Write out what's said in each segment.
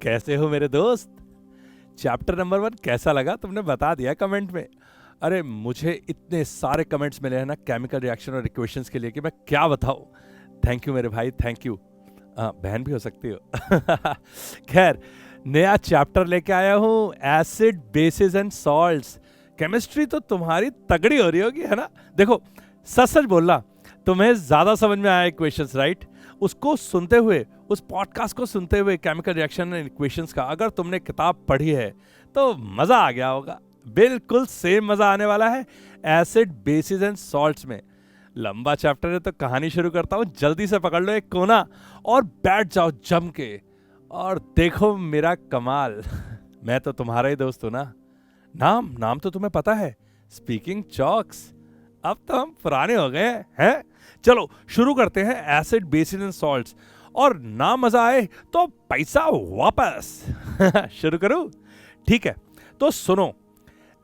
कैसे हो मेरे दोस्त? चैप्टर नंबर 1 कैसा लगा तुमने बता दिया कमेंट में। अरे मुझे इतने सारे कमेंट्स मिले हैं ना केमिकल रिएक्शन और इक्वेशंस के लिए कि मैं क्या बताऊं। थैंक यू मेरे भाई, थैंक यू। बहन भी हो सकती हो। खैर, नया चैप्टर लेके आया हूं, acid basis and salts. Chemistry तो तुम्हारी तगड़ी हो रही होगी, है ना? देखो, सच सच बोलना, तुम्हें ज्यादा समझ में आया इक्वेशंस, राइट? उसको सुनते हुए, उस पॉडकास्ट को सुनते हुए केमिकल रिएक्शन एंड इक्वेशंस का, अगर तुमने किताब पढ़ी है तो मजा आ गया होगा। बिल्कुल सेम मजा आने वाला है एसिड बेसिस एंड सॉल्ट्स में। लंबा चैप्टर है तो कहानी शुरू करता हूं। जल्दी से पकड़ लो एक कोना और बैठ जाओ जम के और देखो मेरा कमाल। मैं तो तुम्हारा ही दोस्त हूं ना। नाम तो तुम्हें पता है, स्पीकिंग चॉक्स। अब तो हम पुराने हो गए हैं। चलो शुरू करते हैं एसिड बेसिस एंड सॉल्ट्स। और ना मजा आए तो पैसा वापस। शुरू करूं? ठीक है, तो सुनो।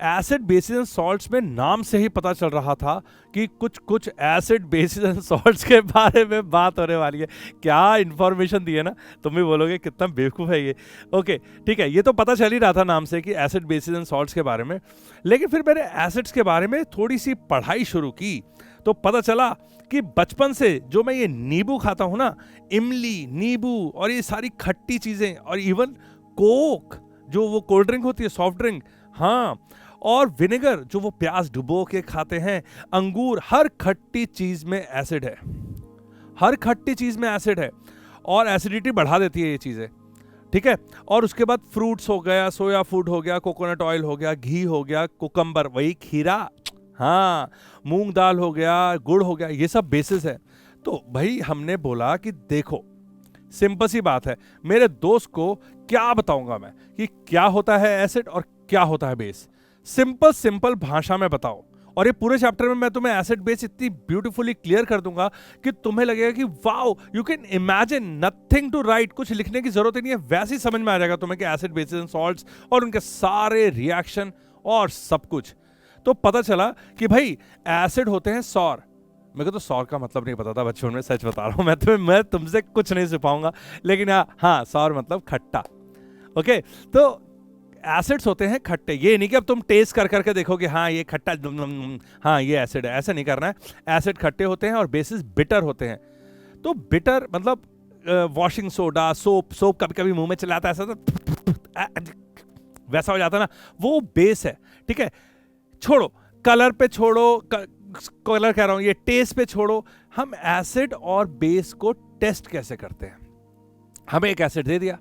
एसिड बेसिस एंड सॉल्ट्स में नाम से ही पता चल रहा था कि कुछ एसिड बेसिस एंड सॉल्ट्स के बारे में बात होने वाली है। क्या इंफॉर्मेशन दी है ना, तुम भी बोलोगे कितना बेवकूफ है ये। ओके ठीक है, ये तो पता चल ही रहा था नाम से कि एसिड बेसिस एंड सॉल्ट्स के बारे में। लेकिन फिर मैंने एसिड्स के बारे में थोड़ी सी पढ़ाई शुरू की तो पता चला कि बचपन से जो मैं ये नींबू खाता हूं ना, इमली, नींबू और ये सारी खट्टी चीजें, और इवन कोक जो वो कोल्ड ड्रिंक होती है, सॉफ्ट ड्रिंक, हाँ, और विनेगर जो वो प्याज डुबो के खाते हैं, अंगूर, हर खट्टी चीज में एसिड है। हर खट्टी चीज में एसिड है और एसिडिटी बढ़ा देती है ये चीजें, ठीक है? और उसके बाद फ्रूट्स हो गया, सोया फूड हो गया, कोकोनट ऑयल हो गया, घी हो गया, कुकम्बर वही खीरा, हाँ, मूंग दाल हो गया, गुड़ हो गया, ये सब बेसिस है। तो भाई हमने बोला कि देखो, सिंपल सी बात है, मेरे दोस्त को क्या बताऊंगा मैं कि क्या होता है एसिड और क्या होता है बेस। सिंपल भाषा में बताओ। और ये पूरे चैप्टर में मैं तुम्हें एसिड बेस इतनी ब्यूटीफुली क्लियर कर दूंगा कि तुम्हें लगेगा कि wow, you can imagine, nothing to write, कुछ लिखने की जरूरत ही नहीं है, वैसे ही समझ में आ जाएगा तुम्हें कि एसिड बेसिस एंड सॉल्ट्स और उनके सारे रिएक्शन और सब कुछ। तो पता चला कि भाई एसिड होते हैं सौर। मेरे को तो सौर का मतलब नहीं पता था बचपन में, सच बता रहा हूं। मैं तुमसे कुछ नहीं सिखाऊंगा, लेकिन हाँ, सौर मतलब खट्टा। ओके, तो एसिड्स होते हैं खट्टे। ये नहीं कि अब तुम टेस्ट कर करके देखो कि हाँ ये खट्टा, हाँ ये एसिड है, ऐसा नहीं करना है। एसिड खट्टे होते हैं और बेसिस बिटर होते हैं। तो बिटर मतलब वॉशिंग सोडा, सोप कभी कभी मुंह में चलाता है ऐसा, वैसा हो जाता है ना, वो बेस है, ठीक है? छोड़ो, कलर पे छोड़ो, कलर कह रहा हूं, ये टेस्ट पे छोड़ो। हम एसिड और बेस को टेस्ट कैसे करते हैं? हमें एक एसिड दे दिया,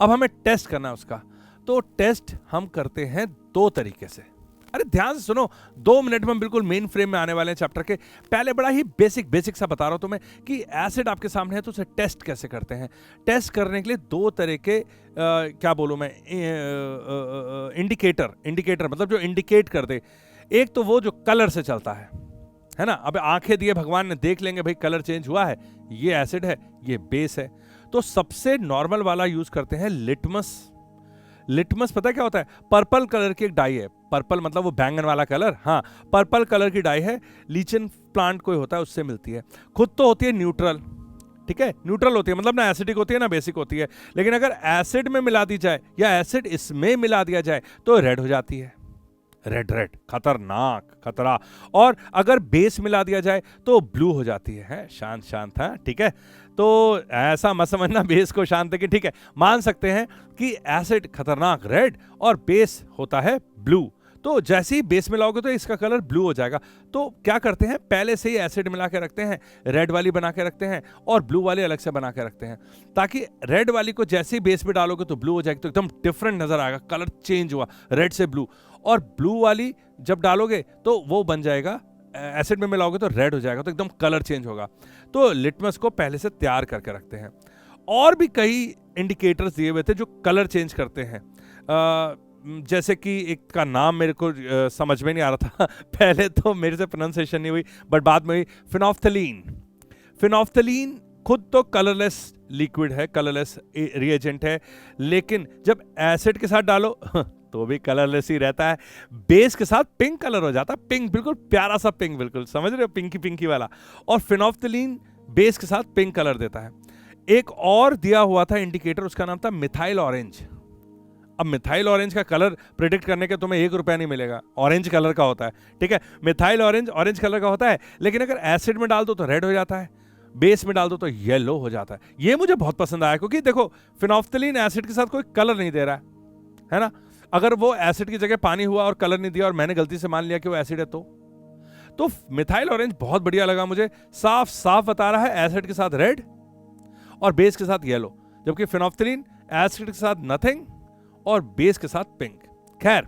अब हमें टेस्ट करना है उसका। तो टेस्ट हम करते हैं दो तरीके से। अरे ध्यान से सुनो, 2 मिनट में हम बिल्कुल मेन फ्रेम में आने वाले हैं चैप्टर के। पहले बड़ा ही बेसिक सा बता रहा हूं तुम्हें कि एसिड आपके सामने है तो उसे टेस्ट कैसे करते हैं। टेस्ट करने के लिए 2 तरह के क्या बोलूं मैं, इंडिकेटर मतलब जो इंडिकेट कर दे। एक तो वो जो कलर से चलता है ना? अब आंखें दिए भगवान ने, देख लेंगे भाई कलर चेंज हुआ है, ये एसिड है, ये बेस है। तो सबसे नॉर्मल वाला यूज करते हैं लिटमस। लिटमस पता क्या होता है? पर्पल कलर की एक डाई है। पर्पल मतलब वो बैंगन वाला कलर, हाँ, पर्पल कलर की डाई है। लीचन प्लांट कोई होता है, उससे मिलती है। खुद तो होती है न्यूट्रल, ठीक है? न्यूट्रल होती है मतलब ना एसिडिक होती है ना बेसिक होती है। लेकिन अगर एसिड में मिला दी जाए या एसिड इसमें मिला दिया जाए तो रेड हो जाती है। रेड खतरनाक, खतरा। और अगर बेस मिला दिया जाए तो ब्लू हो जाती है। शांत, हाँ, ठीक है? तो ऐसा मत समझना बेस को शांत है कि ठीक है, मान सकते हैं कि एसिड खतरनाक रेड और बेस होता है ब्लू। तो जैसे ही बेस मिलाओगे तो इसका कलर ब्लू हो जाएगा। तो क्या करते हैं, पहले से ही एसिड मिला के रखते हैं, रेड वाली बना के रखते हैं और ब्लू वाली अलग से बना के रखते हैं, ताकि रेड वाली को जैसे ही बेस में डालोगे तो ब्लू हो जाएगी, तो एकदम डिफरेंट नजर आएगा, कलर चेंज हुआ रेड से ब्लू। और ब्लू वाली जब डालोगे तो वो बन जाएगा, एसिड में मिलाओगे तो रेड हो जाएगा, तो एकदम कलर चेंज होगा। तो लिटमस को पहले से तैयार करके रखते हैं। और भी कई इंडिकेटर्स दिए हुए थे जो कलर चेंज करते हैं। जैसे कि एक का नाम मेरे को समझ में नहीं आ रहा था पहले तो मेरे से प्रोनाउंसिएशन नहीं हुई, बट बाद में हुई। फिनोफ्थलीन खुद तो कलरलेस लिक्विड है, कलरलेस रिएजेंट है, लेकिन जब एसिड के साथ डालो तो भी कलरलेस ही रहता है। बेस के साथ पिंक कलर हो जाता है, पिंक, बिल्कुल प्यारा सा पिंक, बिल्कुल समझ रहे हो, पिंकी वाला। और फिनोफ्थलीन बेस के साथ पिंक कलर देता है। एक और दिया हुआ था इंडिकेटर, उसका नाम था मिथाइल ऑरेंज। अब मिथाइल ऑरेंज का कलर प्रिडिक्ट करने के तुम्हें 1 रुपया नहीं मिलेगा, ऑरेंज कलर का होता है, ठीक है। मिथाइल ऑरेंज ऑरेंज कलर का होता है, लेकिन अगर एसिड में डाल दो तो रेड हो जाता है, बेस में डाल दो तो येलो हो जाता है। ये मुझे बहुत पसंद आया, क्योंकि देखो फिनोल्फ्थलीन एसिड के साथ कोई कलर नहीं दे रहा है ना। अगर वो एसिड की जगह पानी हुआ और कलर नहीं दिया और मैंने गलती से मान लिया कि वो एसिड है, तो मिथाइल ऑरेंज बहुत बढ़िया लगा मुझे। साफ साफ बता रहा है एसिड के साथ रेड और बेस के साथ येलो, जबकि फिनोल्फ्थलीन एसिड के साथ नथिंग और बेस के साथ पिंक। खैर,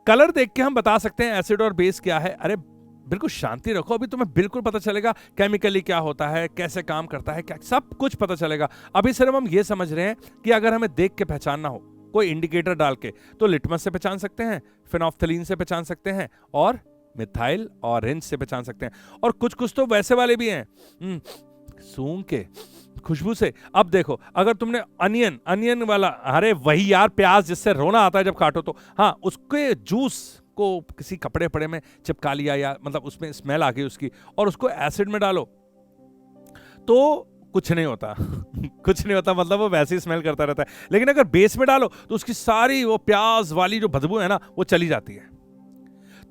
कलर देख के हम बता सकते हैं एसिड और बेस क्या है। अरे बिल्कुल शांति रखो, अभी तुम्हें बिल्कुल पता चलेगा केमिकली क्या होता है, कैसे काम करता है, क्या सब कुछ पता चलेगा। अभी सिर्फ हम ये समझ रहे हैं कि अगर हमें देख के पहचानना हो कोई इंडिकेटर डाल के, तो लिटमस से पहचान सकते हैं, फिनोल्फ्थलीन से पहचान सकते हैं और मिथाइल ऑरेंज से पहचान सकते हैं। और कुछ कुछ तो वैसे वाले भी हैं, सूंघ के, खुशबू से। अब देखो, अगर तुमने अनियन वाला, अरे वही यार प्याज जिससे रोना आता है जब काटो, तो हाँ, उसके जूस को किसी कपड़े पड़े में चिपका लिया, या मतलब उसमें स्मेल आ गई उसकी, और उसको एसिड में डालो तो कुछ नहीं होता कुछ नहीं होता, मतलब वो वैसे ही स्मेल करता रहता है। लेकिन अगर बेस में डालो तो उसकी सारी वो प्याज वाली जो बदबू है ना, वो चली जाती है।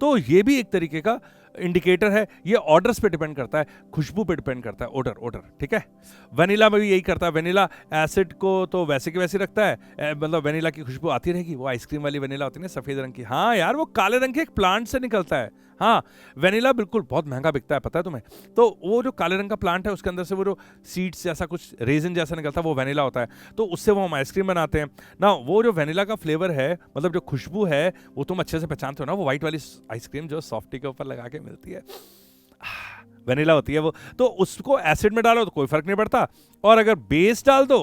तो ये भी एक तरीके का इंडिकेटर है। ये ऑर्डर्स पे डिपेंड करता है, खुशबू पे डिपेंड करता है, ऑर्डर, ठीक है। वेनिला में भी यही करता है। वेनिला एसिड को तो वैसे की वैसे रखता है, मतलब वेनिला की खुशबू आती रहेगी। वो आइसक्रीम वाली वेनिला होती है ना, सफेद रंग की। हाँ यार, वो काले रंग के एक प्लांट से निकलता है। हाँ, वेनिला बिल्कुल बहुत महंगा बिकता है, पता है तुम्हें। तो वो जो काले रंग का प्लांट है, उसके अंदर से वो जो सीड्स जैसा कुछ रेजिन जैसा निकलता है, वो वेनिला होता है। तो उससे वो हम आइसक्रीम बनाते हैं ना। वो जो वेनिला का फ्लेवर है, मतलब जो खुशबू है, वो तुम अच्छे से पहचानते हो ना। वो व्हाइट वाली आइसक्रीम जो सॉफ्टी के ऊपर लगा के मिलती है, वेनिला होती है वो। तो उसको एसिड में डालो तो कोई फर्क नहीं पड़ता, और अगर बेस डाल दो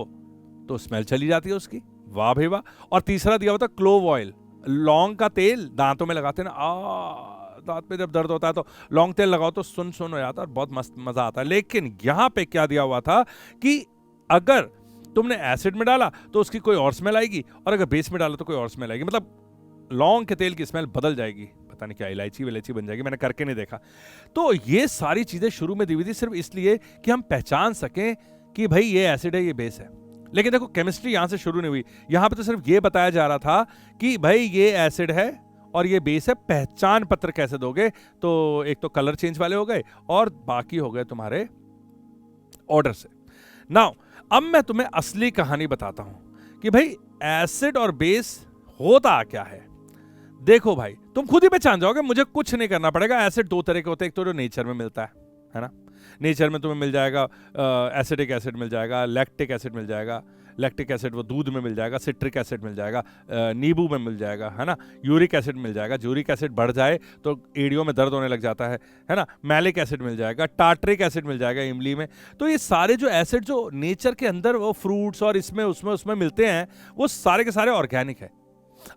तो स्मेल चली जाती है उसकी। वाह भाई वाह। और तीसरा दिया होता है क्लोव ऑयल, लौंग का तेल। दांतों में लगाते हैं ना, दांत पे जब दर्द होता है तो लौंग तेल लगाओ तो सुन हो जाता है और बहुत मस्त मजा आता है। लेकिन यहां पे क्या दिया हुआ था कि अगर तुमने एसिड में डाला तो उसकी कोई और स्मेल आएगी, और अगर बेस में डाला तो कोई और स्मेल आएगी। मतलब लौंग के तेल की स्मेल बदल जाएगी, पता नहीं क्या इलायची बन जाएगी, मैंने करके नहीं देखा। तो ये सारी चीजें शुरू में दी हुई थी सिर्फ इसलिए कि हम पहचान सकें कि भाई ये एसिड है, ये बेस है। लेकिन देखो, केमिस्ट्री यहां से शुरू नहीं हुई। यहां पे तो सिर्फ ये बताया जा रहा था कि भाई ये एसिड है और ये बेस है। पहचान पत्र कैसे दोगे? तो एक तो कलर चेंज वाले हो गए और बाकी हो गए तुम्हारे ऑर्डर से। नाउ अब मैं तुम्हें असली कहानी बताता हूं कि भाई एसिड और बेस होता क्या है। देखो भाई, तुम खुद ही पहचान जाओगे, मुझे कुछ नहीं करना पड़ेगा। एसिड दो तरह के होते हैं, एक तो जो नेचर में मिलता है ना। नेचर में तुम्हें मिल जाएगा एसिडिक एसिड मिल जाएगा, लैक्टिक एसिड मिल जाएगा। लैक्टिक एसिड वो दूध में मिल जाएगा, सिट्रिक एसिड मिल जाएगा, नींबू में मिल जाएगा, है ना। यूरिक एसिड मिल जाएगा, यूरिक एसिड बढ़ जाए तो एड़ियों में दर्द होने लग जाता है ना। मैलिक एसिड मिल जाएगा, टार्ट्रिक एसिड मिल जाएगा इमली में। तो ये सारे जो एसिड जो नेचर के अंदर वो फ्रूट्स और इसमें उसमें मिलते हैं, वो सारे के सारे ऑर्गेनिक है।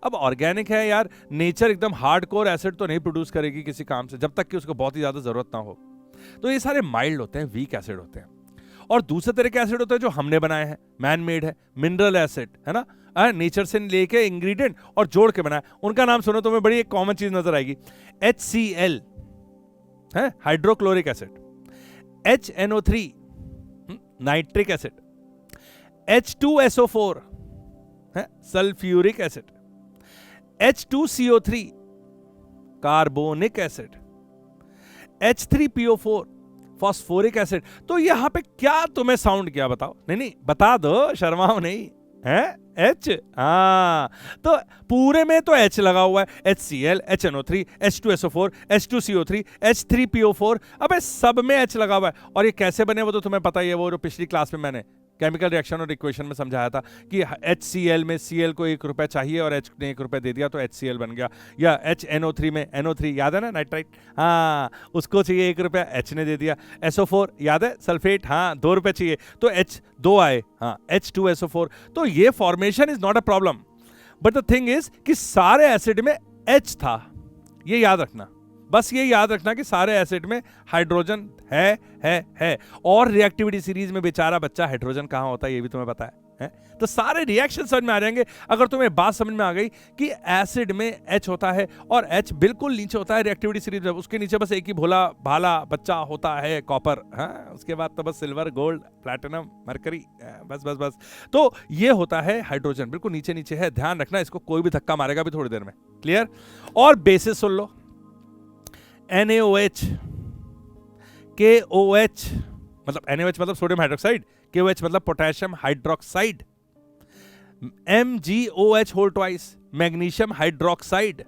अब ऑर्गेनिक है यार, नेचर एकदम हार्डकोर एसिड तो नहीं प्रोड्यूस करेगी किसी काम से, जब तक कि उसको बहुत ही ज्यादा जरूरत ना हो। तो ये सारे माइल्ड होते हैं, वीक एसिड होते हैं। और दूसरे तरह के एसिड होते हैं जो हमने बनाए हैं, मैन मेड है, मिनरल एसिड, है ना। नेचर से लेके इंग्रेडिएंट और जोड़ के बनाए। उनका नाम सुनो, तुम्हें बड़ी एक कॉमन चीज नजर आएगी, HCl है, hydrochloric acid, HNO3 nitric acid, H2SO4 है, sulphuric acid, H2CO3 carbonic acid, H3PO4 phosphoric acid. तो यहां पे क्या तुम्हें साउंड किया बताओ? नहीं बता दो, शर्माओ नहीं है। H, हाँ, तो पूरे में तो H लगा हुआ है, HCl, HNO3, H2SO4, H2CO3, H3PO4, अबे सब में H लगा हुआ है। और ये कैसे बने वो तो तुम्हें पता ही है, वो जो पिछली क्लास में मैंने केमिकल रिएक्शन और इक्वेशन में समझाया था कि HCl में Cl को 1 रुपया चाहिए और H ने 1 रुपया दे दिया तो HCl बन गया। या HNO3 में NO3 याद है ना, नाइट्राइट, हाँ, उसको चाहिए 1 रुपया, H ने दे दिया। SO4 याद है, सल्फेट, हाँ, 2 रुपये चाहिए तो H 2 आए, हाँ, H2SO4। तो ये formation is not a problem, but the thing is कि सारे एसिड में H था, ये याद रखना। बस ये याद रखना कि सारे एसिड में हाइड्रोजन है। और रिएक्टिविटी सीरीज में बेचारा बच्चा हाइड्रोजन कहां होता है ये भी तुम्हें पता है। है। तो सारे रिएक्शन समझ में आ जाएंगे अगर तुम्हें बात समझ में आ गई कि एसिड में H होता है और H बिल्कुल नीचे होता है रिएक्टिविटी सीरीज में, उसके नीचे बस एक ही भोला भाला बच्चा होता है कॉपर। हाँ, उसके बाद तो बस सिल्वर, गोल्ड, प्लैटिनम, मरकरी, बस बस बस। तो ये होता है हाइड्रोजन, बिल्कुल नीचे नीचे है, ध्यान रखना, इसको कोई भी धक्का मारेगा भी थोड़ी देर में। क्लियर? और बेसिस सुन लो, NaOH, KOH मतलब NaOH मतलब सोडियम हाइड्रोक्साइड, KOH मतलब potassium hydroxide, MgOH whole twice magnesium hydroxide,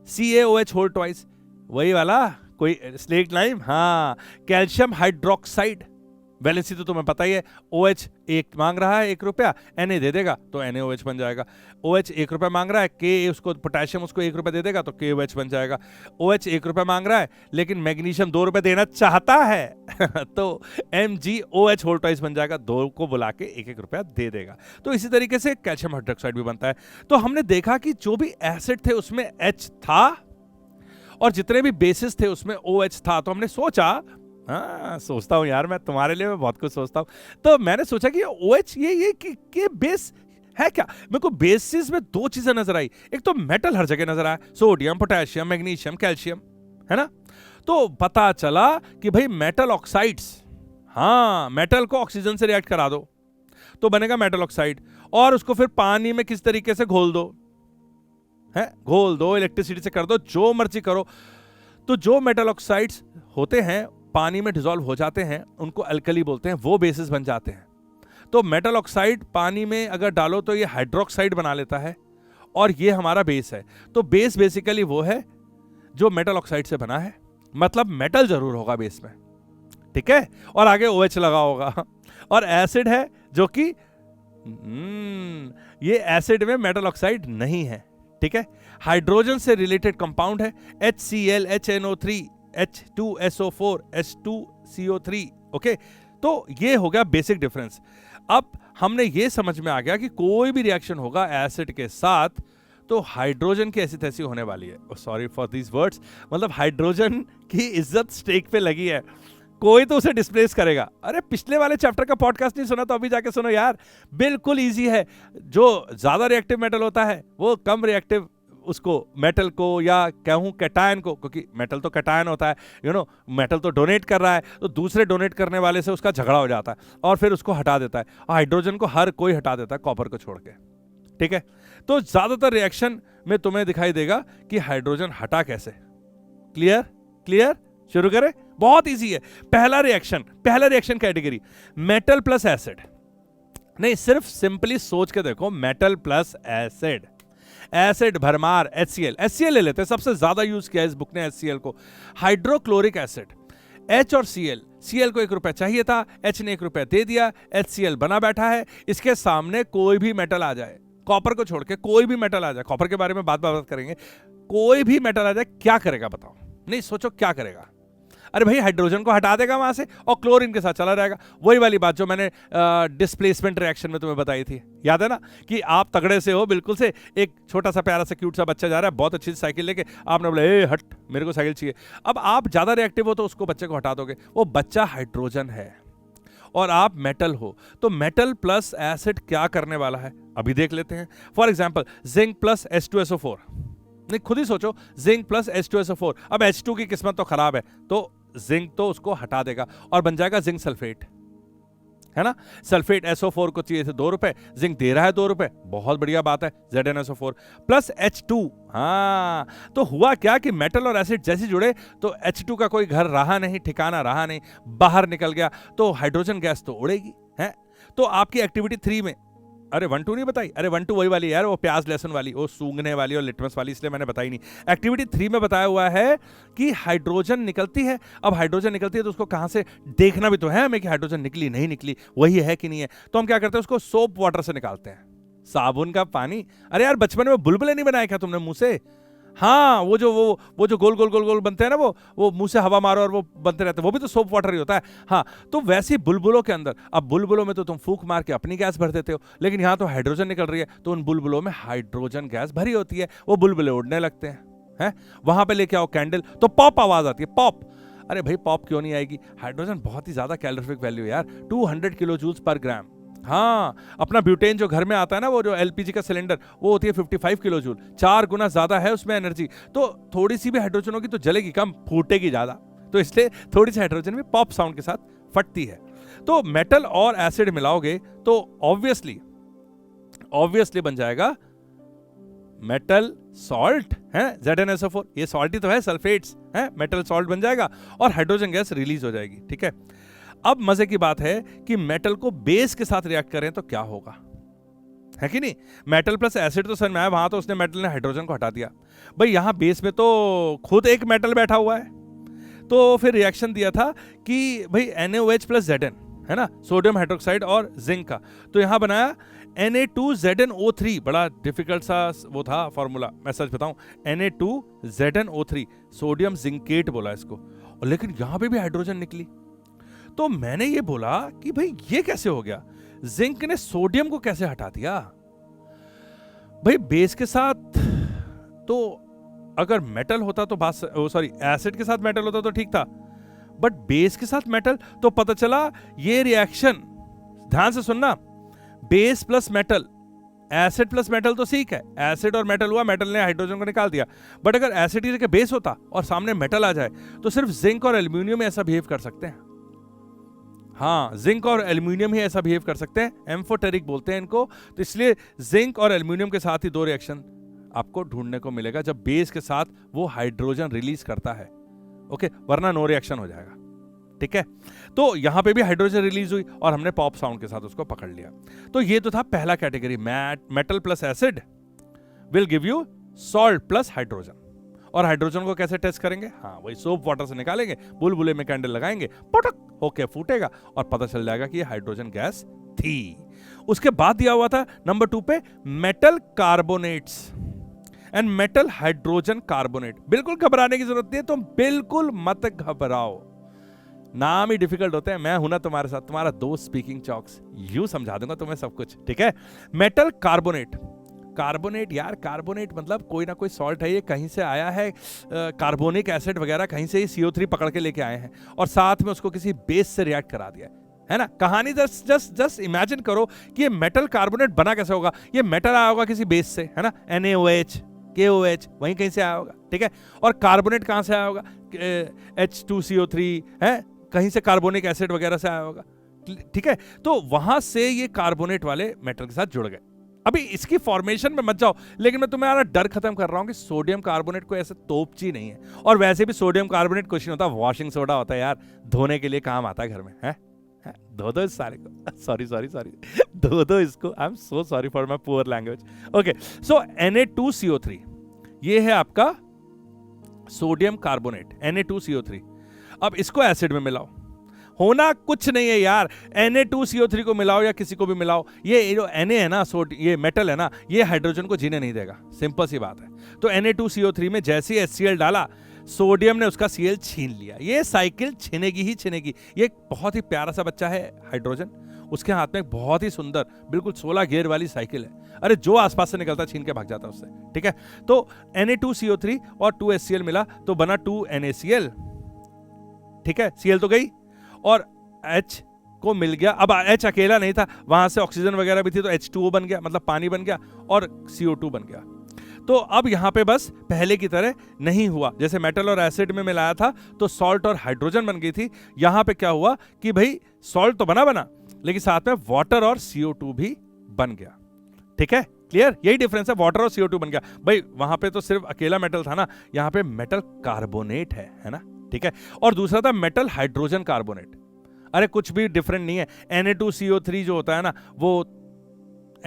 CaOH whole twice वही वाला कोई स्लेट लाइम, हाँ, कैल्शियम हाइड्रोक्साइड। वैलेंसी तो तुम्हें पता ही है, OH एक मांग रहा है ₹1, Na दे देगा तो NaOH बन जाएगा। OH ₹1 मांग रहा है, K उसको पोटेशियम उसको ₹1 दे देगा तो KOH बन जाएगा। OH ₹1 मांग रहा है लेकिन मैग्नीशियम ₹2 देना चाहता है तो MgOH होल ट्वाइस बन जाएगा, 2 को बुला के ₹1 दे देगा। तो इसी तरीके से कैल्शियम हाइड्रोक्साइड भी बनता है। तो हमने देखा कि जो भी एसिड थे उसमें H था और जितने भी बेसिस थे उसमें OH था। तो हमने सोचा, हाँ सोचता हूँ यार मैं, तुम्हारे लिए मैं बहुत कुछ सोचता हूँ, तो मैंने सोचा कि OH ये बेस है क्या। मेरे को बेसिस में 2 चीजें नजर आई, एक तो मेटल हर जगह नजर आया, सोडियम, पोटेशियम, मैग्नीशियम, कैल्शियम, है ना। तो पता चला कि भाई मेटल ऑक्साइड्स, हाँ मेटल को ऑक्सीजन से रिएक्ट करा दो तो बनेगा मेटल ऑक्साइड, और उसको फिर पानी में किस तरीके से घोल दो, है घोल दो, इलेक्ट्रिसिटी से कर दो, जो मर्जी करो। तो जो मेटल ऑक्साइड्स होते हैं पानी में डिसॉल्व हो जाते हैं, उनको अल्कली बोलते हैं, वो बेसिस बन जाते हैं। तो मेटल ऑक्साइड पानी में अगर डालो तो ये हाइड्रोक्साइड बना लेता है और ये हमारा बेस है। तो बेस बेसिकली वो है जो मेटल ऑक्साइड से बना है, मतलब मेटल जरूर होगा बेस में, ठीक है, और आगे OH लगा होगा। और एसिड है जो कि ये एसिड में मेटल ऑक्साइड नहीं है, ठीक है। हाइड्रोजन से रिलेटेड कंपाउंड है HCl, HNO3, H2SO4, H2CO3, okay. तो ये हो गया बेसिक डिफरेंस। अब हमने ये समझ में आ गया कि कोई भी रिएक्शन होगा एसिड के साथ तो हाइड्रोजन की ऐसी तैसी होने वाली है। सॉरी फॉर दीज वर्ड्स, मतलब हाइड्रोजन की इज्जत स्टेक पे लगी है, कोई तो उसे डिस्प्लेस करेगा। अरे पिछले वाले चैप्टर का पॉडकास्ट नहीं सुना तो अभी जाके सुनो यार, बिल्कुल इजी है। जो ज्यादा रिएक्टिव मेटल होता है वो कम रिएक्टिव उसको मेटल को या कहूं कैटायन को, क्योंकि मेटल तो कैटायन होता है, यू नो, मेटल तो डोनेट कर रहा है तो दूसरे डोनेट करने वाले से उसका झगड़ा हो जाता है और फिर उसको हटा देता है। और हाइड्रोजन को हर कोई हटा देता है कॉपर को छोड़ के, ठीक है। तो ज्यादातर रिएक्शन में तुम्हें दिखाई देगा कि हाइड्रोजन हटा कैसे। क्लियर? क्लियर? शुरू करें? बहुत इजी है। पहला reaction category metal plus acid. नहीं, सिर्फ सिंपली सोच के देखो, मेटल प्लस एसिड, एसिड भरमार HCl ले लेते हैं, सबसे ज्यादा यूज किया इस बुक ने HCl को। हाइड्रोक्लोरिक एसिड, H और Cl को ₹1 चाहिए था, H ने ₹1 दे दिया, HCl बना बैठा है। इसके सामने कोई भी मेटल आ जाए, कॉपर को छोड़ के कोई भी मेटल आ जाए, कॉपर के बारे में बात करेंगे, कोई भी मेटल आ जाए क्या करेगा बताओ? नहीं सोचो क्या करेगा। अरे भाई हाइड्रोजन को हटा देगा वहां से और क्लोरीन के साथ चला रहेगा। वही वाली बात जो मैंने डिस्प्लेसमेंट रिएक्शन में तुम्हें बताई थी, याद है ना, कि आप तगड़े से हो बिल्कुल से, एक छोटा सा प्यारा सा क्यूट सा बच्चा जा रहा है बहुत अच्छी साइकिल लेके, आपने बोला ए हट मेरे को साइकिल चाहिए। अब आप ज्यादा रिएक्टिव हो तो उसको बच्चे को हटा दोगे, वो बच्चा हाइड्रोजन है और आप मेटल हो, तो मेटल प्लस एसिड क्या करने वाला है अभी देख लेते हैं। For example zinc plus H2SO4, नहीं खुद ही सोचो, जिंक प्लस H2SO4। अब H2 की किस्मत तो खराब है तो जिंक तो उसको हटा देगा और बन जाएगा जिंक सल्फेट, है ना। सल्फेट SO4 को चाहिए थे ₹2, जिंक दे रहा है ₹2, बहुत बढ़िया बात है, ZnSO4 प्लस H2। हाँ, तो हुआ क्या कि मेटल और एसिड जैसे जुड़े तो H2 का कोई घर रहा नहीं, ठिकाना रहा नहीं, बाहर निकल गया, तो हाइड्रोजन गैस तो उड़ेगी, है। तो आपकी एक्टिविटी 3 में, अरे 1-2 नहीं बताई, अरे 1-2 वही वाली यार, वो प्याज लहसुन वाली, वो सूंघने वाली और लिटमस वाली, इसलिए मैंने बताई नहीं। एक्टिविटी 3 में बताया हुआ है कि हाइड्रोजन निकलती है। अब हाइड्रोजन निकलती है तो उसको कहां से देखना भी तो है हमें कि हाइड्रोजन निकली नहीं निकली, वही है कि नहीं है। तो हम क्या करते हैं, उसको सोप वाटर से निकालते हैं, साबुन का पानी। अरे यार बचपन में बुलबुले नहीं बनाए क्या तुमने मुंह से? हाँ, वो जो गोल गोल गोल गोल बनते हैं ना, वो मुंह से हवा मारो और वो बनते रहते हैं, वो भी तो सोप वाटर ही होता है। हाँ, तो वैसे बुलबुलों के अंदर, अब बुलबुलों में तो तुम फूंक मार के अपनी गैस भर देते हो, लेकिन यहाँ तो हाइड्रोजन निकल रही है तो उन बुलबुलों में हाइड्रोजन गैस भरी होती है, वो बुलबुले उड़ने लगते हैं। वहां पे लेके आओ कैंडल तो पॉप आवाज आती है, पॉप। अरे भाई पॉप क्यों नहीं आएगी, हाइड्रोजन बहुत ही ज्यादा कैलोरीफिक वैल्यू है यार, 200 किलो जूल्स पर ग्राम। हाँ, अपना ब्यूटेन जो घर में आता है ना, वो जो एलपीजी का सिलेंडर, वो होती है 55 किलो जूल, 4 गुना ज्यादा है उसमें एनर्जी। तो थोड़ी सी भी हाइड्रोजन होगी तो जलेगी कम, फूटेगी ज्यादा, तो इसलिए थोड़ी सी हाइड्रोजन भी पॉप साउंड के साथ फटती है। तो मेटल और एसिड मिलाओगे तो ऑब्वियसली बन जाएगा मेटल सॉल्ट है, ZnSO4। ये सॉल्ट ही तो है, सल्फेट्स है, मेटल सॉल्ट बन जाएगा और हाइड्रोजन गैस रिलीज हो जाएगी। ठीक है, अब मजे की बात है कि मेटल को बेस के साथ रिएक्ट करें तो क्या होगा, है कि नहीं। मेटल प्लस एसिड तो सर में आया, वहां तो उसने मेटल ने हाइड्रोजन को हटा दिया। भाई यहां बेस में तो खुद एक मेटल बैठा हुआ है, तो फिर रिएक्शन दिया था कि भाई NaOH प्लस Zn है ना, सोडियम हाइड्रोक्साइड और जिंक का, तो यहां बनाया Na2ZnO3। बड़ा डिफिकल्ट सा वो था फॉर्मूला, मैं सच बताऊं, Na2ZnO3, सोडियम जिंकेट बोला इसको, और लेकिन यहां पे भी हाइड्रोजन निकली। तो मैंने ये बोला कि भाई ये कैसे हो गया, जिंक ने सोडियम को कैसे हटा दिया। भाई बेस के साथ तो अगर मेटल होता तो बात, सॉरी एसिड के साथ मेटल होता तो ठीक था, बट बेस के साथ मेटल, तो पता चला ये रिएक्शन, ध्यान से सुनना, base plus metal, acid plus metal तो ठीक है, एसिड और मेटल हुआ, मेटल ने हाइड्रोजन को निकाल दिया, बट अगर एसिड की जगह बेस होता और सामने मेटल आ जाए तो सिर्फ जिंक और एल्यूमिनियम ऐसा बिहेव कर सकते हैं। हाँ, जिंक और एल्यूमिनियम ही ऐसा बिहेव कर सकते हैं, एम्फोटेरिक बोलते हैं इनको। तो इसलिए जिंक और एल्यूमिनियम के साथ ही 2 रिएक्शन आपको ढूंढने को मिलेगा जब बेस के साथ वो हाइड्रोजन रिलीज करता है, ओके, वरना नो रिएक्शन हो जाएगा। ठीक है, तो यहां पे भी हाइड्रोजन रिलीज हुई और हमने पॉप साउंड के साथ उसको पकड़ लिया। तो ये तो था पहला category, metal plus acid will give you salt plus hydrogen. और हाइड्रोजन को कैसे टेस्ट करेंगे, हाँ वही सोप वाटर से निकालेंगे, बुलबुले में कैंडल लगाएंगे, पटक होके फूटेगा और पता चल जाएगा कि ये हाइड्रोजन गैस थी। उसके बाद दिया हुआ था नंबर 2 पे metal carbonates and metal hydrogen carbonate. बिल्कुल घबराने की जरूरत नहीं है, तुम बिल्कुल मत घबराओ, नाम ही डिफिकल्ट होते हैं, मैं हूं ना तुम्हारे साथ, तुम्हारा दोस्त स्पीकिंग चॉक्स, यूं समझा दूंगा तुम्हें सब कुछ। ठीक है, मेटल कार्बोनेट, कार्बोनेट यार, कार्बोनेट मतलब कोई ना कोई सॉल्ट है, ये कहीं से आया है, कार्बोनिक एसिड वगैरह कहीं से ही CO3 पकड़ के लेके आए हैं और साथ में उसको किसी बेस से रिएक्ट करा दिया है ना। कहानी जस्ट इमेजिन करो कि ये मेटल कार्बोनेट बना कैसे होगा, ये मेटल आया होगा किसी बेस से, है ना, NaOH KOH वहीं कहीं से आया होगा। ठीक है, और कार्बोनेट कहां से आया होगा, H2CO3 है, कहीं से कार्बोनिक एसिड वगैरह से आया होगा। ठीक है, तो वहां से ये कार्बोनेट वाले मेटल के साथ जुड़ गए। अभी इसकी फॉर्मेशन में मत जाओ, लेकिन मैं तुम्हारा डर खत्म कर रहा हूं कि सोडियम कार्बोनेट को ऐसे तोपची नहीं है, और वैसे भी सोडियम कार्बोनेट कुछ नहीं होता, वॉशिंग सोडा होता है यार, धोने के लिए काम आता है घर में, है धो दो इस सारे को, सॉरी धो दो इसको, I am so sorry for my poor language. Okay, so Na2CO3 ये है आपका सोडियम कार्बोनेट, Na2CO3। अब इसको एसिड में मिलाओ, होना कुछ नहीं है यार, Na2CO3 को मिलाओ या किसी को भी मिलाओ, ये जो Na है ना, ये मेटल है ना, ये हाइड्रोजन को जीने नहीं देगा, सिंपल सी बात है। तो Na2CO3 में जैसे ही HCl डाला, सोडियम ने उसका Cl छीन लिया, ये साइकिल छिनेगी ही छिनेगी। ये एक बहुत ही प्यारा सा बच्चा है हाइड्रोजन, उसके हाथ में एक बहुत ही सुंदर बिल्कुल 16 गियर वाली साइकिल है, अरे जो आसपास से निकलता छीन के भाग जाता उससे। ठीक है, तो Na2CO3 और 2HCl मिला तो बना 2NaCl। ठीक है, Cl तो गई और H को मिल गया, अब H अकेला नहीं था, वहां से ऑक्सीजन वगैरह भी थी, तो H2O बन गया, मतलब पानी बन गया, और CO2 बन गया। तो अब यहां पे बस पहले की तरह नहीं हुआ, जैसे मेटल और एसिड में मिलाया था तो सॉल्ट और हाइड्रोजन बन गई थी, यहां पे क्या हुआ कि भाई सॉल्ट तो बना लेकिन साथ में वाटर और CO2 भी बन गया। ठीक है, क्लियर, यही डिफरेंस है, वाटर और CO2 बन गया। भाई वहां पे तो सिर्फ अकेला मेटल था ना, यहां पे मेटल कार्बोनेट है ना। ठीक है, और दूसरा था मेटल हाइड्रोजन कार्बोनेट, अरे कुछ भी डिफरेंट नहीं है, Na2CO3 जो होता है ना वो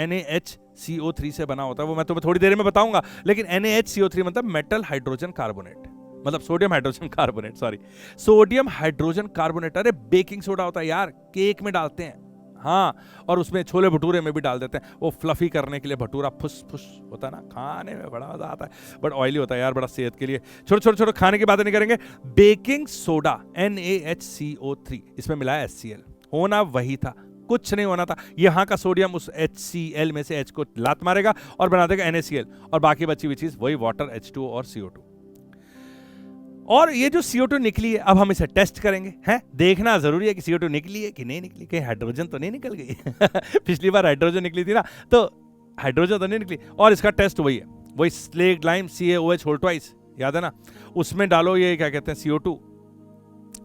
NaHCO3 से बना होता है, वो मैं तुम्हें थोड़ी देर में बताऊंगा, लेकिन NaHCO3 मतलब मेटल हाइड्रोजन कार्बोनेट, मतलब sodium hydrogen carbonate, sorry sodium hydrogen carbonate. अरे बेकिंग सोडा होता है यार, केक में डालते हैं, हाँ, और उसमें छोले भटूरे में भी डाल देते हैं, वो फ्लफी करने के लिए भटूरा फुस फुस होता है ना, खाने में बड़ा मजा आता है, बट ऑयली होता है यार, बड़ा सेहत के लिए। छोटे खाने की बातें नहीं करेंगे। बेकिंग सोडा NaHCO3, इसमें मिलाया HCl, होना वही था, कुछ नहीं होना था, यहां का सोडियम उस HCl में से H को लात मारेगा और बना देगा NaCl, और बाकी बची हुई चीज वही वाटर, H2O और CO2। और ये जो CO2 निकली है, अब हम इसे टेस्ट करेंगे, हैं? देखना जरूरी है कि CO2 निकली है कि नहीं निकली, कहीं हाइड्रोजन तो नहीं निकल गई। पिछली बार हाइड्रोजन निकली थी ना, तो हाइड्रोजन तो नहीं निकली। और इसका टेस्ट वही है, वही slaked lime CaOH whole twice, याद है ना? उसमें डालो ये क्या कहते हैं CO2,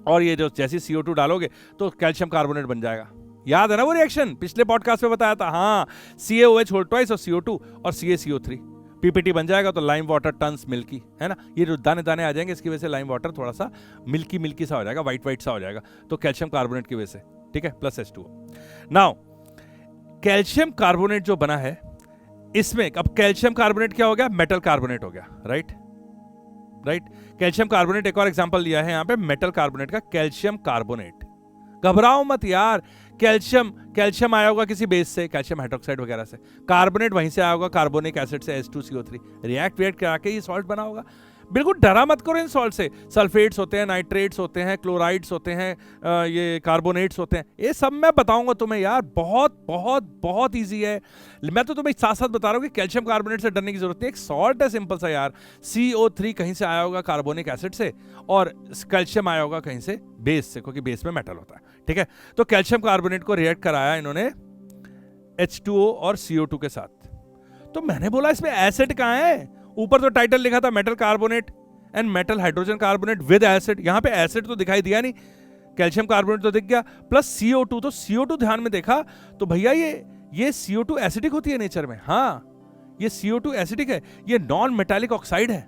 और ये जो जैसे CO2 डालोगे तो कैल्शियम कार्बोनेट बन जाएगा। याद है ना वो रिएक्शन, पिछले पॉडकास्ट में बताया था। हाँ, CaOH होल ट्वाइस और CO2 और CaCO3 PPT बन जाएगा, तो लाइम वाटर टन्स मिल्की, है ना? ये जो दाने दाने आ जाएंगे, इसकी वजह से लाइम वाटर थोड़ा सा मिल्की मिल्की सा हो जाएगा, व्हाइट व्हाइट सा हो जाएगा, तो कैल्शियम कार्बोनेट की वजह से, ठीक है, plus H2O। Now calcium carbonate जो बना है इसमें, अब कैल्शियम कार्बोनेट क्या हो गया? मेटल कार्बोनेट हो गया, राइट? कैल्शियम कार्बोनेट, एक और एग्जांपल लिया है यहाँ पे मेटल कार्बोनेट का, कैल्शियम कार्बोनेट। घबराओ मत यार, कैल्शियम आया होगा किसी बेस से, कैल्शियम हाइड्रोक्साइड वगैरह से, कार्बोनेट वहीं से आया होगा कार्बोनिक एसिड से, H2CO3, रिएक्ट करा के ये सॉल्ट बना होगा। बिल्कुल डरा मत करो इन सॉल्ट से। सल्फेट्स होते हैं, नाइट्रेट्स होते हैं, क्लोराइड्स होते हैं, ये कार्बोनेट्स होते हैं, ये सब मैं बताऊंगा तुम्हें यार, बहुत बहुत बहुत ईजी है। मैं तो तुम्हें साथ साथ बता रहा हूँ कि कैल्शियम कार्बोनेट से डरने की जरूरत नहीं, एक सॉल्ट है सिंपल सा यार। CO3 कहीं से आया होगा कार्बोनिक एसिड से, और कैल्शियम आया होगा कहीं से बेस से, क्योंकि बेस में मेटल होता है, ठीक है? तो कैल्शियम कार्बोनेट को रिएक्ट कराया इन्होंने H2O और CO2 के साथ। तो मैंने बोला इसमें एसिड कहाँ है? ऊपर तो टाइटल लिखा था metal carbonate and metal hydrogen carbonate with acid, यहां पे एसिड तो दिखाई दिया नहीं, कैल्शियम कार्बोनेट तो दिख गया, प्लस CO2, तो CO2 ध्यान में देखा तो भैया ये CO2 एसिडिक होती है नेचर में। हाँ, ये CO2 एसिडिक है, ये नॉन मेटालिक ऑक्साइड है,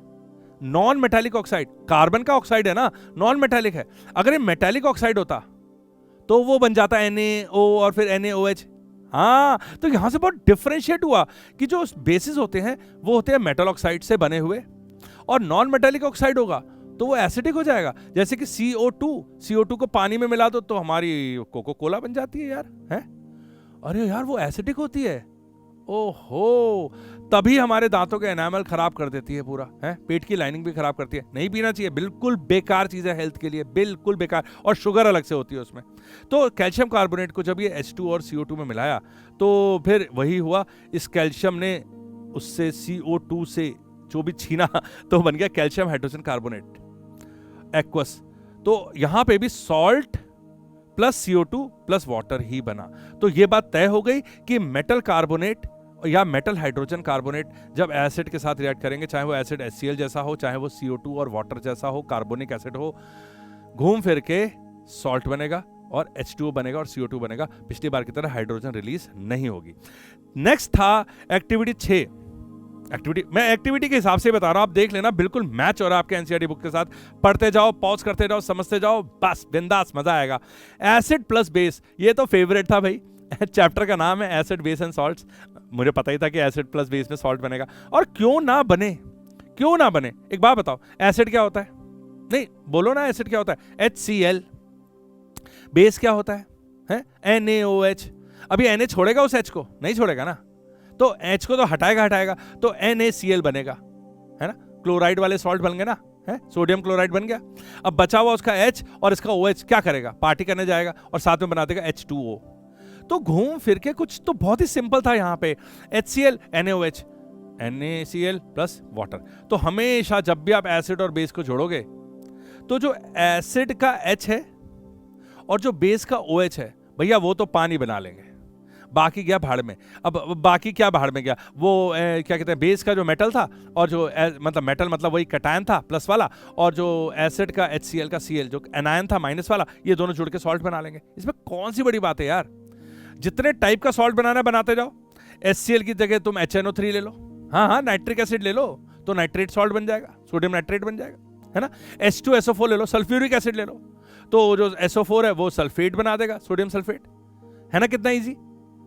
नॉन मेटालिक ऑक्साइड, कार्बन का ऑक्साइड है ना, नॉन मेटालिक है। अगर ये मेटालिक ऑक्साइड होता तो वो बन जाता NaO और फिर NaOH। हाँ, तो यहां से बहुत डिफरेंशिएट हुआ कि जो बेसिस होते हैं वो होते हैं मेटल ऑक्साइड से बने हुए, और नॉन मेटालिक ऑक्साइड होगा तो वो एसिडिक हो जाएगा। जैसे कि CO2 को पानी में मिला दो तो हमारी कोको कोला बन जाती है यार, है? अरे यार वो एसिडिक होती है, ओहो, तभी हमारे दांतों के एनामल खराब कर देती है पूरा, है? पेट की लाइनिंग भी खराब करती है, नहीं पीना चाहिए, बिल्कुल बेकार चीज है हेल्थ के लिए, बिल्कुल बेकार, और शुगर अलग से होती है उसमें। तो कैल्शियम कार्बोनेट को जब ये H2 और CO2 में मिलाया तो फिर वही हुआ, इस कैल्शियम ने उससे CO2 से जो भी छीना तो बन गया कैल्शियम हाइड्रोजन कार्बोनेट एक्वस। तो यहां पे भी salt plus CO2 plus water ही बना। तो ये बात तय हो गई कि मेटल कार्बोनेट या मेटल हाइड्रोजन कार्बोनेट जब एसिड के साथ रिएक्ट करेंगे, चाहे वो एसिड HCl जैसा हो, चाहे वो CO2 और वाटर जैसा हो, कार्बोनिक एसिड हो, घूम फिर के सॉल्ट बनेगा और H2O बनेगा और CO2 बनेगा। पिछली बार की तरह हाइड्रोजन रिलीज नहीं होगी। नेक्स्ट था एक्टिविटी 6। मैं एक्टिविटी के हिसाब से बता रहा हूं, आप देख लेना, बिल्कुल मैच हो रहा है आपके एनसीईआरटी बुक के साथ। पढ़ते जाओ, पॉज करते जाओ, समझते जाओ, बस बिंदास, मजा आएगा। एसिड प्लस बेस, ये तो फेवरेट था भाई। चैप्टर का नाम है एसिड बेस एंड सॉल्ट्स। मुझे पता ही था कि एसिड प्लस बेस में सॉल्ट बनेगा, और क्यों ना बने, क्यों ना बने। एक बात बताओ, एसिड क्या होता है? नहीं बोलो ना, एसिड क्या होता है? HCl। बेस क्या होता है? NaOH। अभी Na छोड़ेगा उस H को? नहीं छोड़ेगा ना, तो H को तो हटाएगा, तो NaCl बनेगा, है ना? क्लोराइड वाले सॉल्ट बन गए ना, है? सोडियम क्लोराइड बन गया। अब बचा हुआ उसका H और इसका OH क्या करेगा? पार्टी करने जाएगा और साथ में बना देगा H2O। तो घूम फिर के कुछ तो बहुत ही सिंपल था यहाँ पे, HCl NaOH, NaCl plus water. तो हमेशा जब भी आप एसिड और बेस को जोड़ोगे तो जो एसिड का H है और जो बेस का OH है भैया, वो तो पानी बना लेंगे, बाकी गया भाड़ में। अब बाकी क्या भाड़ में गया? वो क्या कहते हैं, बेस का जो मेटल था, और जो मतलब मेटल मतलब वही कैटायन था प्लस वाला, और जो एसिड का HCl का Cl जो एनायन था माइनस वाला, ये दोनों जुड़ के सॉल्ट बना लेंगे। इसमें कौन सी बड़ी बात है यार? जितने टाइप का सॉल्ट बनाना है बनाते जाओ। HCl की जगह तुम HNO3 ले लो, हाँ, नाइट्रिक एसिड ले लो तो नाइट्रेट सॉल्ट बन जाएगा, सोडियम नाइट्रेट बन जाएगा, है ना? H2SO4 ले लो, सल्फ्यूरिक एसिड ले लो तो जो SO4 है वो सल्फेट बना देगा, सोडियम सल्फेट, है ना? कितना इजी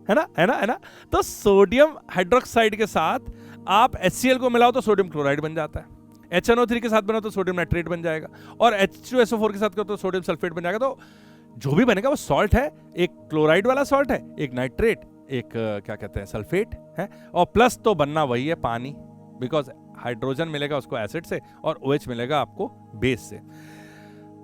है ना? तो सोडियम हाइड्रोक्साइड के साथ आप HCl को मिलाओ तो सोडियम क्लोराइड बन जाता है, HNO3 के साथ बनाओ तो सोडियम नाइट्रेट बन जाएगा, और H2SO4 के साथ करो तो सोडियम सल्फेट बन जाएगा। तो जो भी बनेगा वो सॉल्ट है, एक क्लोराइड वाला सॉल्ट है, एक नाइट्रेट, एक क्या कहते हैं सल्फेट है, और प्लस तो बनना वही है पानी, बिकॉज हाइड्रोजन मिलेगा उसको एसिड से और OH मिलेगा आपको बेस से।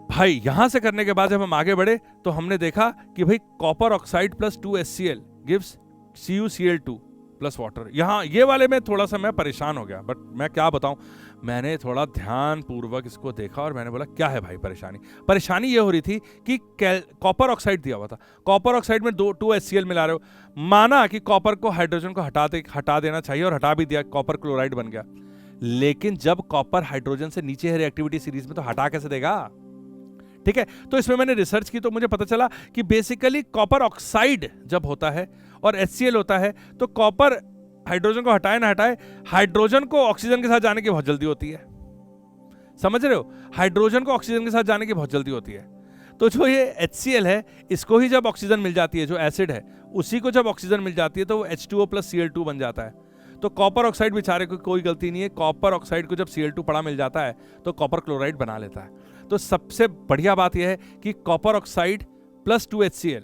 भाई यहां से करने के बाद जब हम आगे बढ़े तो हमने देखा कि भाई copper oxide plus 2HCl gives CuCl2, plus water. यहाँ ये वाले में थोड़ा सा मैं परेशान हो गया, बट मैं क्या बताऊं, मैंने थोड़ा ध्यान पूर्वक इसको देखा और मैंने बोला क्या है भाई परेशानी। परेशानी ये हो रही थी कि कॉपर ऑक्साइड दिया हुआ था, कॉपर ऑक्साइड में 2 HCl मिला रहे हो, माना कि कॉपर को हाइड्रोजन को हटा देना चाहिए और हटा भी दिया, कॉपर क्लोराइड बन गया। लेकिन जब कॉपर हाइड्रोजन से नीचे है रिएक्टिविटी सीरीज में तो हटा कैसे देगा? ठीक है, तो इसमें मैंने रिसर्च की तो मुझे पता चला कि बेसिकली कॉपर ऑक्साइड जब होता है और HCl होता है तो कॉपर हाइड्रोजन को हटाए ना हटाए, हाइड्रोजन को ऑक्सीजन के साथ जाने की बहुत जल्दी होती है। समझ रहे हो? हाइड्रोजन को ऑक्सीजन के साथ जाने की बहुत जल्दी होती है। तो जो ये HCl है, इसको ही जब ऑक्सीजन मिल जाती है, जो एसिड है उसी को जब ऑक्सीजन मिल जाती है तो वो H2O + Cl2 बन जाता है। तो कॉपर ऑक्साइड बेचारे को कोई गलती नहीं है, कॉपर ऑक्साइड को जब Cl2 पड़ा मिल जाता है तो कॉपर क्लोराइड बना लेता है। तो सबसे बढ़िया बात यह है कि कॉपर ऑक्साइड + 2 HCl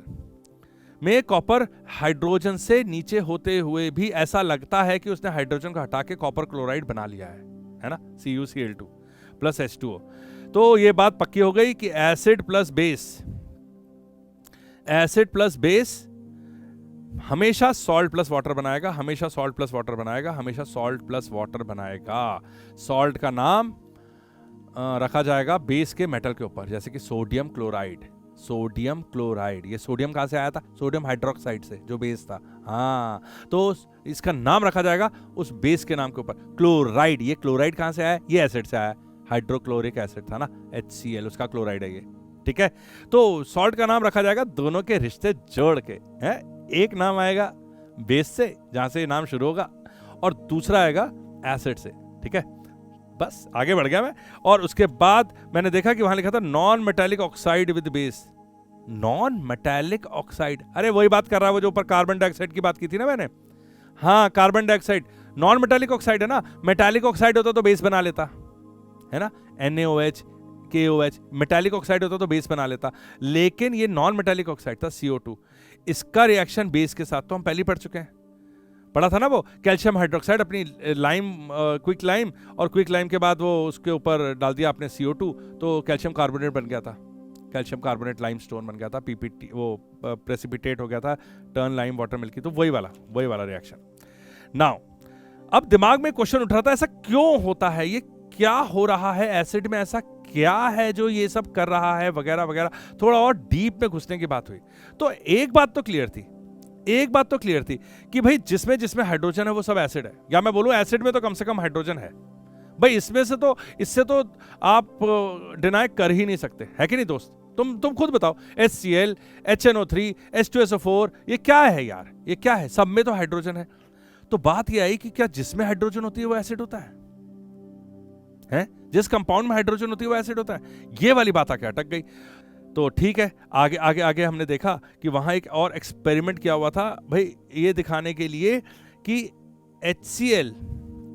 में कॉपर हाइड्रोजन से नीचे होते हुए भी ऐसा लगता है कि उसने हाइड्रोजन को हटा के कॉपर क्लोराइड बना लिया है ना, CuCl2 + H2O। तो ये बात पक्की हो गई कि एसिड प्लस बेस हमेशा सॉल्ट प्लस वाटर बनाएगा, हमेशा सॉल्ट प्लस वाटर बनाएगा, हमेशा सॉल्ट प्लस वाटर बनाएगा। सॉल्ट का नाम रखा जाएगा बेस के मेटल के ऊपर, जैसे कि सोडियम क्लोराइड। सोडियम क्लोराइड, ये सोडियम कहां से आया था? सोडियम हाइड्रोक्साइड से, जो बेस था। हाँ, तो इसका नाम रखा जाएगा उस बेस के नाम के ऊपर, क्लोराइड। ये क्लोराइड कहां से आया? ये एसिड से आया, हाइड्रोक्लोरिक एसिड था ना, HCl, उसका क्लोराइड है ये। ठीक है, तो सॉल्ट का नाम रखा जाएगा दोनों के रिश्ते जोड़ के, है। एक नाम आएगा बेस से, जहां से नाम शुरू होगा, और दूसरा आएगा एसिड से। ठीक है, बस आगे बढ़ गया मैं। और उसके बाद मैंने देखा कि वहां लिखा था non metallic oxide with base. Non metallic oxide, अरे वही बात कर रहा है वो जो ऊपर कार्बन डाइऑक्साइड की बात की थी ना मैंने। हाँ, carbon dioxide non metallic oxide है ना, मेटालिक ऑक्साइड होता तो बेस बना लेता, है ना, NaOH KOH। मेटालिक ऑक्साइड होता तो बेस बना लेता, लेकिन ये नॉन मेटालिक ऑक्साइड था, CO2। इसका रिएक्शन बेस के साथ तो हम पहले ही पढ़ चुके हैं, पढ़ा था ना वो, कैल्शियम हाइड्रोक्साइड अपनी लाइम, क्विक लाइम, और क्विक लाइम के बाद वो उसके ऊपर डाल दिया आपने CO2, तो कैल्शियम कार्बोनेट बन गया था, कैल्शियम कार्बोनेट लाइमस्टोन बन गया था, PPT वो प्रेसिपिटेट हो गया था, टर्न लाइम वाटर मिल्की। तो वही वाला रिएक्शन। नाउ अब दिमाग में क्वेश्चन उठ रहा था, ऐसा क्यों होता है, ये क्या हो रहा है एसिड में, ऐसा क्या है जो ये सब कर रहा है, वगैरह वगैरह। थोड़ा और डीप में घुसने की बात हुई तो एक बात तो क्लियर थी कि भाई जिसमें हाइड्रोजन है वो सब एसिड है, या मैं बोलूं एसिड में तो कम से कम हाइड्रोजन है भाई। इससे तो आप डिनाई कर ही नहीं सकते, है कि नहीं दोस्त? तुम खुद बताओ, HCl, HNO3, H2SO4, ये क्या है यार, ये क्या है? सब में तो हाइड्रोजन है। तो बात ये आई कि क्या जिसमें हाइड्रोजन होती है वो एसिड होता है? जिस कंपाउंड में हाइड्रोजन होती है वो एसिड होता है? ये वाली बात आके अटक गई। तो ठीक है, आगे हमने देखा कि वहां एक और एक्सपेरिमेंट किया हुआ था भाई, ये दिखाने के लिए कि HCl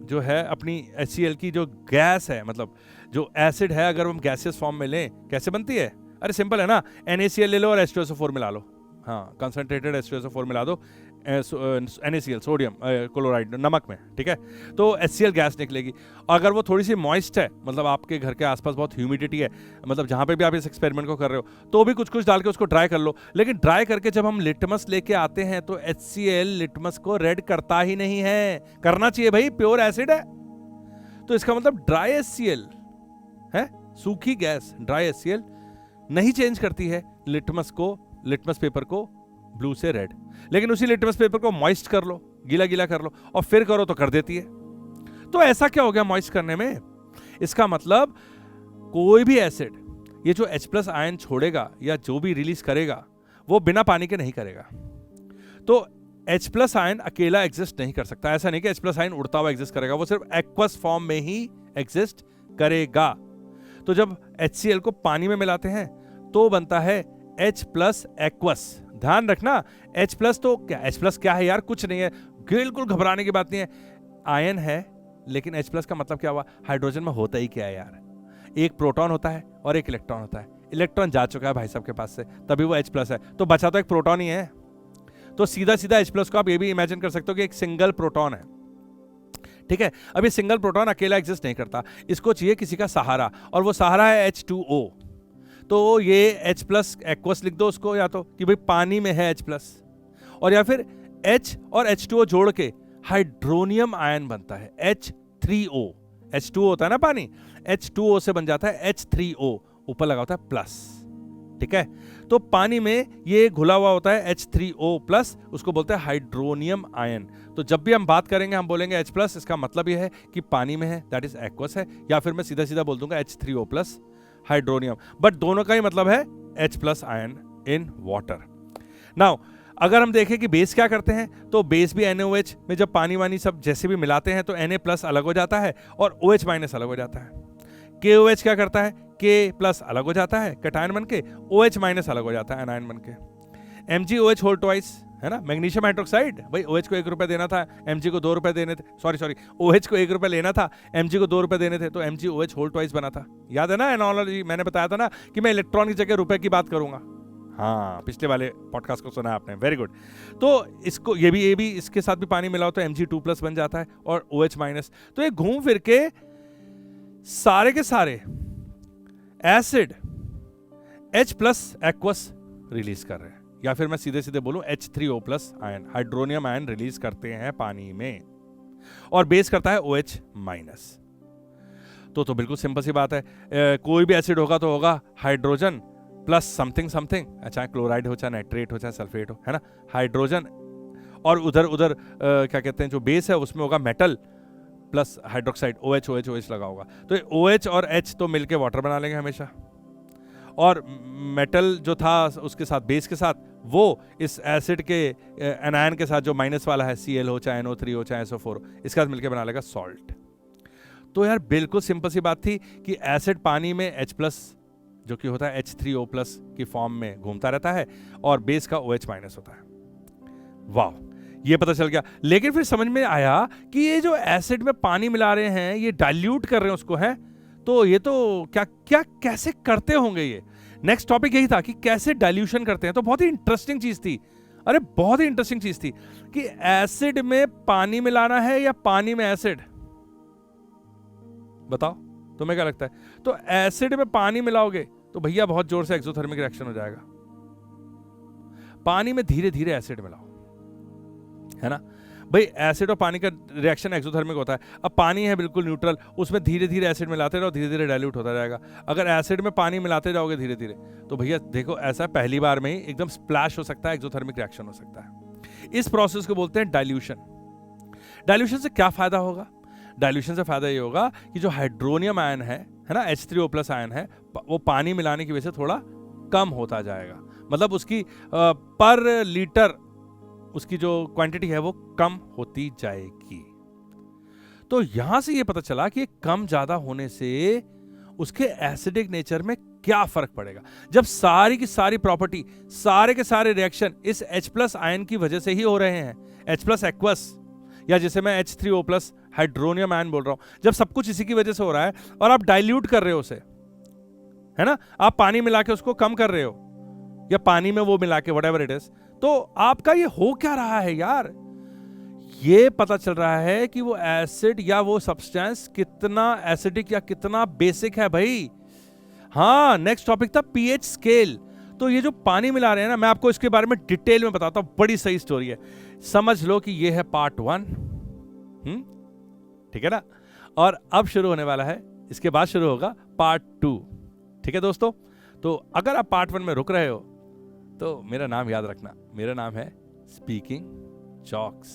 जो है, अपनी HCl की जो गैस है, मतलब जो एसिड है, अगर हम गैसियस फॉर्म में लें कैसे बनती है? अरे सिंपल है ना, NaCl ले लो और H2SO4 मिला लो। हाँ, कंसंट्रेटेड H2SO4 मिला दो NaCl, सोडियम क्लोराइड, नमक में। ठीक है, तो HCl गैस निकलेगी। अगर वो थोड़ी सी मॉइस्ट है, मतलब आपके घर के आसपास बहुत ह्यूमिडिटी है, मतलब जहां पे भी आप इस एक्सपेरिमेंट को कर रहे हो, तो भी कुछ डाल के उसको ड्राई कर लो। लेकिन ड्राई करके जब हम लिटमस लेके आते हैं तो HCl लिटमस को रेड करता ही नहीं है। करना चाहिए भाई, प्योर एसिड है। तो इसका मतलब ड्राई HCl है, सूखी गैस ड्राई HCl नहीं चेंज करती है लिटमस पेपर को ब्लू से रेड। लेकिन उसी लिटमस पेपर को मॉइस्ट कर लो, गीला कर लो, और फिर करो तो कर देती है। तो ऐसा क्या हो गया मॉइस्ट करने में? इसका मतलब कोई भी एसिड ये जो H+ आयन छोड़ेगा या जो भी रिलीज करेगा वो बिना पानी के नहीं करेगा। तो H+ आयन अकेला एग्जिस्ट नहीं कर सकता। ऐसा नहीं कि H+ आयन उड़ता हुआ एग्जिस्ट करेगा, वो सिर्फ एक्वस फॉर्म में ही एग्जिस्ट करेगा। तो जब HCl को पानी में मिलाते हैं तो बनता है H+ एक्वस। ध्यान रखना, H+ तो क्या, H+ क्या है यार? कुछ नहीं है, बिल्कुल घबराने की बात नहीं है, आयन है। लेकिन H+ का मतलब क्या हुआ? हाइड्रोजन में होता ही क्या है यार? एक प्रोटॉन होता है और एक इलेक्ट्रॉन होता है। इलेक्ट्रॉन जा चुका है भाई साहब के पास से, तभी वो H+ है, तो बचा तो एक प्रोटॉन ही है। तो सीधा H+ को आप ये भी इमेजिन कर सकते हो कि एक सिंगल प्रोटॉन है। ठीक है, अब ये सिंगल प्रोटॉन अकेला एग्जिस्ट नहीं करता, इसको चाहिए किसी का सहारा, और वो सहारा है H2O। तो ये H+ एक्वस लिख दो उसको, या तो कि भाई पानी में है H+, और या फिर H और H2O जोड़ के हाइड्रोनियम आयन बनता है H3O। H2O होता है ना पानी, H2O से बन जाता है H3O, ऊपर लगा होता है प्लस। ठीक है, तो पानी में ये घुला हुआ होता है H3O प्लस, उसको बोलते हैं हाइड्रोनियम आयन। तो जब भी हम बात करेंगे हम बोलेंगे H प्लस, इसका मतलब ये है कि पानी में है, दैट इज एक्वस है, या फिर मैं सीधा सीधा बोल दूंगा H3O प्लस हाइड्रोनियम, बट दोनों का ही मतलब है H plus ion in water. Now अगर हम देखें कि बेस क्या करते हैं, तो बेस भी NaOH में जब पानी वानी सब जैसे भी मिलाते हैं तो Na प्लस अलग हो जाता है और OH माइनस अलग हो जाता है। KOH क्या करता है, K प्लस अलग हो जाता है कैटायन बन के, OH माइनस अलग हो जाता है एनायन बन के। MgOH होल ट्वाइस है ना, मैग्नीशियम हाइड्रोक्साइड, भाई OH को 1 रुपए देना था, Mg को 2 रुपए देने थे, सॉरी OH को 1 रुपए लेना था, Mg को 2 रुपए देने थे, तो MgOH होल ट्वाइस बना था। याद है ना एनालॉजी, मैंने बताया था ना कि मैं इलेक्ट्रॉन की जगह रुपए की बात करूंगा। हाँ, पिछले वाले पॉडकास्ट को सुना आपने, वेरी गुड। तो इसको ये भी इसके साथ भी पानी मिला हो तो Mg2 प्लस बन जाता है और OH माइनस। तो ये घूम फिर के सारे के सारे acid H plus aqueous release कर रहे हैं, या फिर मैं सीधे सीधे बोलूं H3O plus ion, hydronium ion release करते हैं पानी में, और बेस करता है OH माइनस। तो बिल्कुल सिंपल सी बात है, कोई भी एसिड होगा तो होगा हाइड्रोजन प्लस समथिंग समथिंग, चाहे क्लोराइड हो, चाहे नाइट्रेट हो, चाहे सल्फेट हो, है ना, हाइड्रोजन, और उधर क्या कहते हैं जो बेस है उसमें होगा मेटल प्लस हाइड्रोक्साइड, OH लगा होगा। तो OH और H तो मिलके वाटर बना लेंगे हमेशा, और मेटल जो था उसके साथ बेस के साथ वो इस एसिड के एनायन के साथ जो माइनस वाला है Cl हो, चाहे NO3 हो, चाहे SO4 हो, इसके साथ मिलकर बना लेगा सॉल्ट। तो यार बिल्कुल सिंपल सी बात थी कि एसिड पानी में H प्लस जो कि होता है H3O प्लस की फॉर्म में घूमता रहता है और बेस का OH माइनस होता है। वाह, ये पता चल गया। लेकिन फिर समझ में आया कि ये जो एसिड में पानी मिला रहे हैं, ये डाइल्यूट कर रहे हैं उसको, है तो ये तो क्या कैसे करते होंगे ये। नेक्स्ट टॉपिक यही था कि कैसे डाइल्यूशन करते हैं। तो बहुत ही इंटरेस्टिंग चीज थी, अरे बहुत ही इंटरेस्टिंग चीज थी कि एसिड में पानी मिलाना है या पानी में एसिड, बताओ तुम्हें क्या लगता है। तो एसिड में पानी मिलाओगे तो भैया बहुत जोर से एक्सोथर्मिक रिएक्शन हो जाएगा। पानी में धीरे धीरे एसिड मिलाओ, है ना भाई, एसिड और पानी का रिएक्शन एक्सोथर्मिक होता है। अब पानी है बिल्कुल न्यूट्रल, उसमें धीरे धीरे एसिड मिलाते रहो, धीरे धीरे डाइल्यूट होता जाएगा। अगर एसिड में पानी मिलाते जाओगे धीरे धीरे तो भैया देखो ऐसा पहली बार में ही एकदम स्प्लैश हो सकता है, एक्सोथर्मिक रिएक्शन हो सकता है। इस प्रोसेस को बोलते हैं डाइल्यूशन। डाइल्यूशन से क्या फायदा होगा, डाइल्यूशन से फायदा ये होगा कि जो हाइड्रोनियम आयन है ना, H3O प्लस आयन है, वो पानी मिलाने की वजह से थोड़ा कम होता जाएगा, मतलब उसकी पर लीटर उसकी जो क्वांटिटी है वो कम होती जाएगी। तो यहां से ये पता चला कि कम ज्यादा होने से उसके एसिडिक नेचर में क्या फर्क पड़ेगा। जब सारी की सारी प्रॉपर्टी, सारे के सारे रिएक्शन इस H प्लस आयन की वजह से ही हो रहे हैं, H प्लस एक्वस, या जिसे मैं H3O प्लस हाइड्रोनियम आयन बोल रहा हूं, जब सब कुछ इसी की वजह से हो रहा है और आप डाइल्यूट कर रहे हो उसे, है ना, आप पानी मिला के उसको कम कर रहे हो या पानी में वो मिला के व्हाटएवर इट इज, तो आपका ये हो क्या रहा है यार, ये पता चल रहा है कि वो एसिड या वो सब्सटेंस कितना एसिडिक या कितना बेसिक है भाई। हाँ, नेक्स्ट टॉपिक था पीएच स्केल। तो ये जो पानी मिला रहे हैं ना, मैं आपको इसके बारे में डिटेल में बताता हूं, बड़ी सही स्टोरी है। समझ लो कि ये है पार्ट 1, ठीक है ना, और अब शुरू होने वाला है, इसके बाद शुरू होगा पार्ट 2। ठीक है दोस्तों, तो अगर आप पार्ट 1 में रुक रहे हो तो मेरा नाम याद रखना, मेरा नाम है स्पीकिंग जॉक्स।